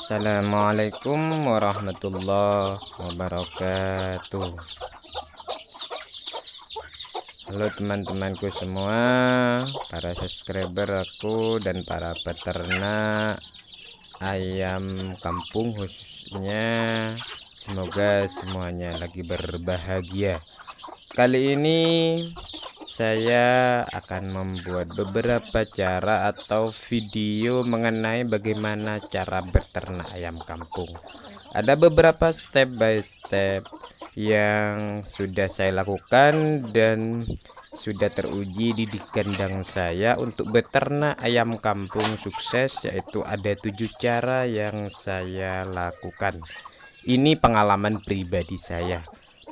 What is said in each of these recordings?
Assalamualaikum warahmatullahi wabarakatuh. Halo teman-temanku semua, para subscriber aku dan para peternak ayam kampung khususnya. Semoga semuanya lagi berbahagia. Kali ini saya akan membuat beberapa cara atau video mengenai bagaimana cara beternak ayam kampung. Ada beberapa step by step yang sudah saya lakukan dan sudah teruji di kandang saya untuk beternak ayam kampung sukses, yaitu ada 7 cara yang saya lakukan. Ini pengalaman pribadi saya.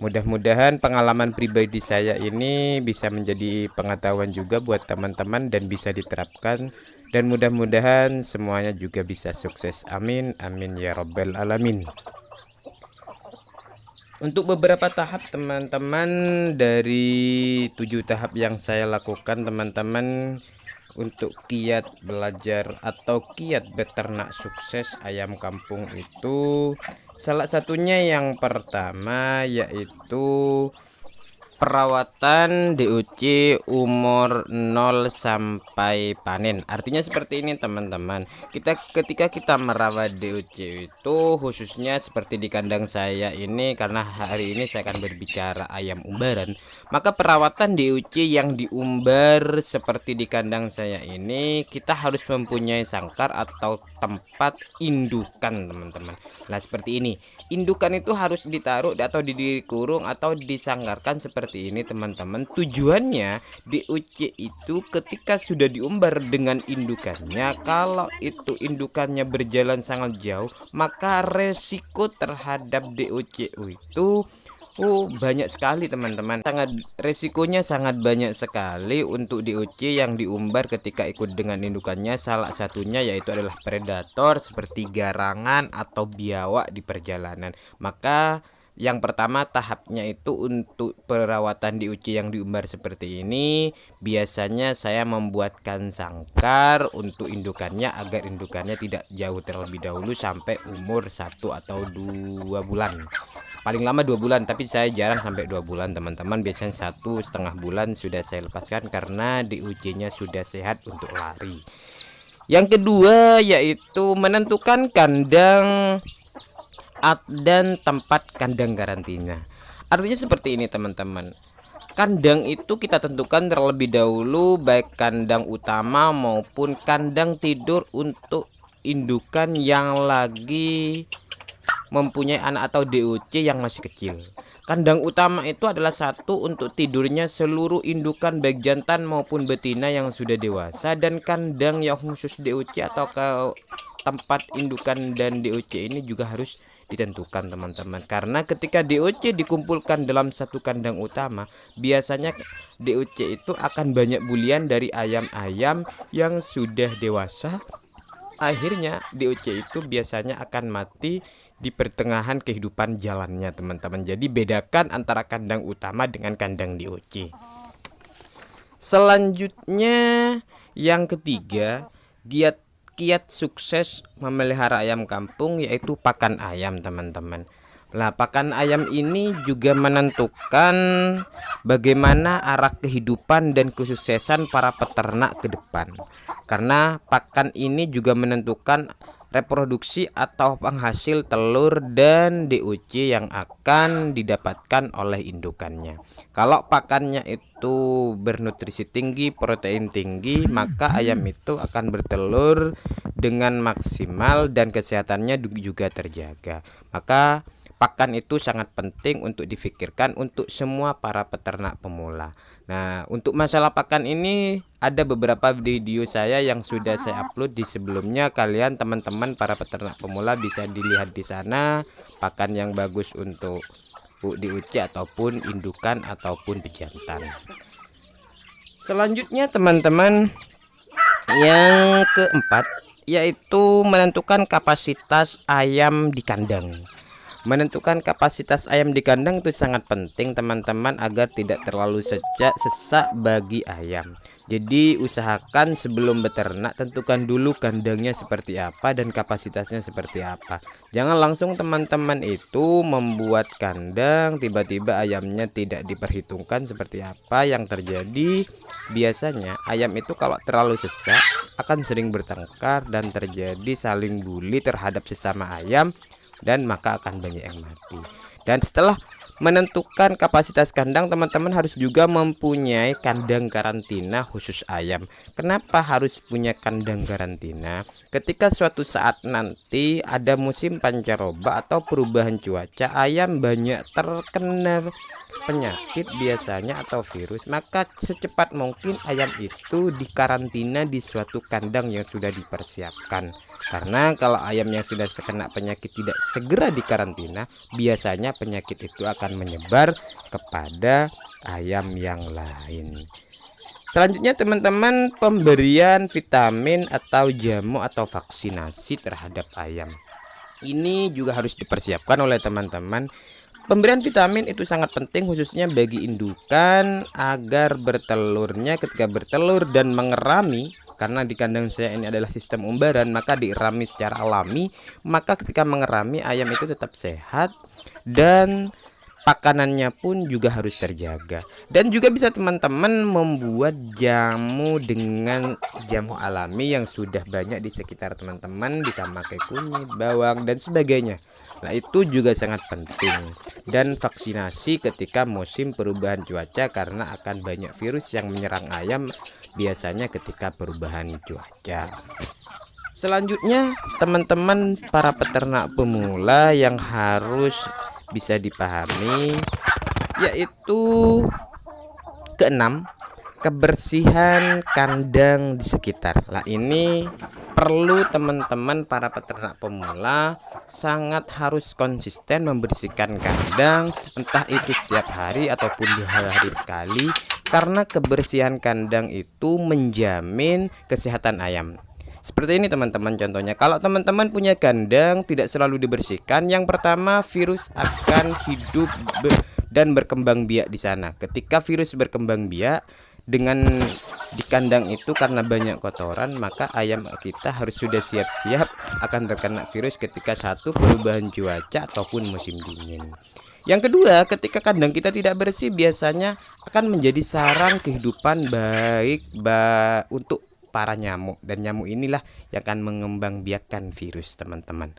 Mudah-mudahan pengalaman pribadi saya ini bisa menjadi pengetahuan juga buat teman-teman dan bisa diterapkan, dan mudah-mudahan semuanya juga bisa sukses. Amin amin ya rabbal alamin. Untuk beberapa tahap teman-teman, dari 7 tahap yang saya lakukan teman-teman, untuk kiat belajar atau kiat beternak sukses ayam kampung itu salah satunya yang pertama yaitu perawatan DOC umur 0 sampai panen. Artinya seperti ini teman-teman, ketika kita merawat DOC itu khususnya seperti di kandang saya ini, karena hari ini saya akan berbicara ayam umbaran, maka perawatan DOC yang diumbar seperti di kandang saya ini, kita harus mempunyai sangkar atau tempat indukan teman-teman. Nah seperti ini, indukan itu harus ditaruh atau dikurung atau disanggarkan seperti ini teman-teman. Tujuannya DOC itu ketika sudah diumbar dengan indukannya, kalau itu indukannya berjalan sangat jauh, maka resiko terhadap DOC itu banyak sekali teman-teman. Resikonya sangat banyak sekali untuk DOC yang diumbar ketika ikut dengan indukannya. Salah satunya yaitu adalah predator seperti garangan atau biawak di perjalanan. Maka yang pertama tahapnya itu untuk perawatan DOC yang diumbar seperti ini, biasanya saya membuatkan sangkar untuk indukannya agar indukannya tidak jauh terlebih dahulu sampai umur 1 atau 2 bulan. Paling lama 2 bulan, tapi saya jarang sampai 2 bulan teman-teman. Biasanya 1,5 bulan sudah saya lepaskan karena DOC-nya sudah sehat untuk lari. Yang kedua yaitu menentukan kandang dan tempat kandang karantina. Artinya seperti ini teman-teman, kandang itu kita tentukan terlebih dahulu, baik kandang utama maupun kandang tidur untuk indukan yang lagi mempunyai anak atau DOC yang masih kecil. Kandang utama itu adalah satu untuk tidurnya seluruh indukan baik jantan maupun betina yang sudah dewasa, dan kandang yang khusus DOC atau ke tempat indukan dan DOC ini juga harus ditentukan teman-teman, karena ketika DOC dikumpulkan dalam satu kandang utama, biasanya DOC itu akan banyak bulian dari ayam-ayam yang sudah dewasa. Akhirnya DOC itu biasanya akan mati di pertengahan kehidupan jalannya teman-teman. Jadi bedakan antara kandang utama dengan kandang DOC. Selanjutnya yang ketiga, kiat sukses memelihara ayam kampung yaitu pakan ayam teman-teman. Nah, pakan ayam ini juga menentukan bagaimana arah kehidupan dan kesuksesan para peternak ke depan. Karena pakan ini juga menentukan reproduksi atau penghasil telur dan DOC yang akan didapatkan oleh indukannya. Kalau pakannya itu bernutrisi tinggi, protein tinggi, maka ayam itu akan bertelur dengan maksimal dan kesehatannya juga terjaga. Maka pakan itu sangat penting untuk difikirkan untuk semua para peternak pemula. Nah, untuk masalah pakan ini ada beberapa video saya yang sudah saya upload di sebelumnya. Kalian teman-teman para peternak pemula bisa dilihat di sana pakan yang bagus untuk DOC ataupun indukan ataupun pejantan. Selanjutnya teman-teman, yang keempat yaitu menentukan kapasitas ayam di kandang. Menentukan kapasitas ayam di kandang itu sangat penting teman-teman, agar tidak terlalu sesak bagi ayam. Jadi usahakan sebelum beternak tentukan dulu kandangnya seperti apa dan kapasitasnya seperti apa. Jangan langsung teman-teman itu membuat kandang tiba-tiba ayamnya tidak diperhitungkan seperti apa yang terjadi. Biasanya ayam itu kalau terlalu sesak akan sering bertengkar dan terjadi saling bully terhadap sesama ayam, dan maka akan banyak yang mati. Dan setelah menentukan kapasitas kandang, teman-teman harus juga mempunyai kandang karantina khusus ayam. Kenapa harus punya kandang karantina? Ketika suatu saat nanti ada musim pancaroba atau perubahan cuaca, ayam banyak terkena penyakit biasanya atau virus, maka secepat mungkin ayam itu dikarantina di suatu kandang yang sudah dipersiapkan. Karena kalau ayam yang sudah terkena penyakit tidak segera dikarantina, biasanya penyakit itu akan menyebar kepada ayam yang lain. Selanjutnya teman-teman, pemberian vitamin atau jamu atau vaksinasi terhadap ayam. Ini juga harus dipersiapkan oleh teman-teman. Pemberian vitamin itu sangat penting khususnya bagi indukan agar bertelurnya ketika bertelur dan mengerami, karena di kandang saya ini adalah sistem umbaran, maka dirami secara alami, maka ketika mengerami ayam itu tetap sehat dan pakanannya pun juga harus terjaga. Dan juga bisa teman-teman membuat jamu dengan jamu alami yang sudah banyak di sekitar teman-teman, bisa pakai kunyit, bawang dan sebagainya. Nah, itu juga sangat penting. Dan vaksinasi ketika musim perubahan cuaca, karena akan banyak virus yang menyerang ayam biasanya ketika perubahan cuaca. Selanjutnya teman-teman para peternak pemula yang harus bisa dipahami, yaitu keenam, kebersihan kandang di sekitar. Lah ini perlu teman-teman para peternak pemula sangat harus konsisten membersihkan kandang, entah itu setiap hari ataupun 2 hari sekali, karena kebersihan kandang itu menjamin kesehatan ayam. Seperti ini teman-teman, contohnya kalau teman-teman punya kandang tidak selalu dibersihkan, yang pertama virus akan hidup dan berkembang biak di sana. Ketika virus berkembang biak dengan di kandang itu karena banyak kotoran, maka ayam kita harus sudah siap-siap akan terkena virus ketika satu perubahan cuaca ataupun musim dingin. Yang kedua, ketika kandang kita tidak bersih biasanya akan menjadi sarang kehidupan baik untuk para nyamuk, dan nyamuk inilah yang akan mengembangbiakkan virus teman-teman.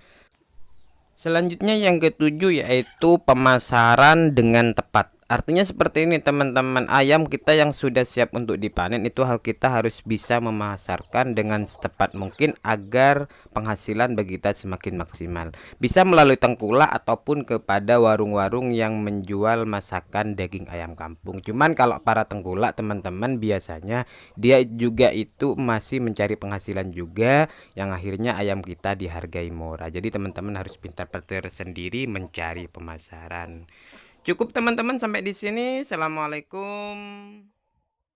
Selanjutnya yang ketujuh yaitu pemasaran dengan tepat. Artinya seperti ini teman-teman, ayam kita yang sudah siap untuk dipanen itu kita harus bisa memasarkan dengan secepat mungkin agar penghasilan bagi kita semakin maksimal. Bisa melalui tengkulak ataupun kepada warung-warung yang menjual masakan daging ayam kampung. Cuman kalau para tengkulak teman-teman biasanya dia juga itu masih mencari penghasilan juga, yang akhirnya ayam kita dihargai murah. Jadi teman-teman harus pintar-pintar sendiri mencari pemasaran. Cukup teman-teman sampai di sini. Assalamualaikum.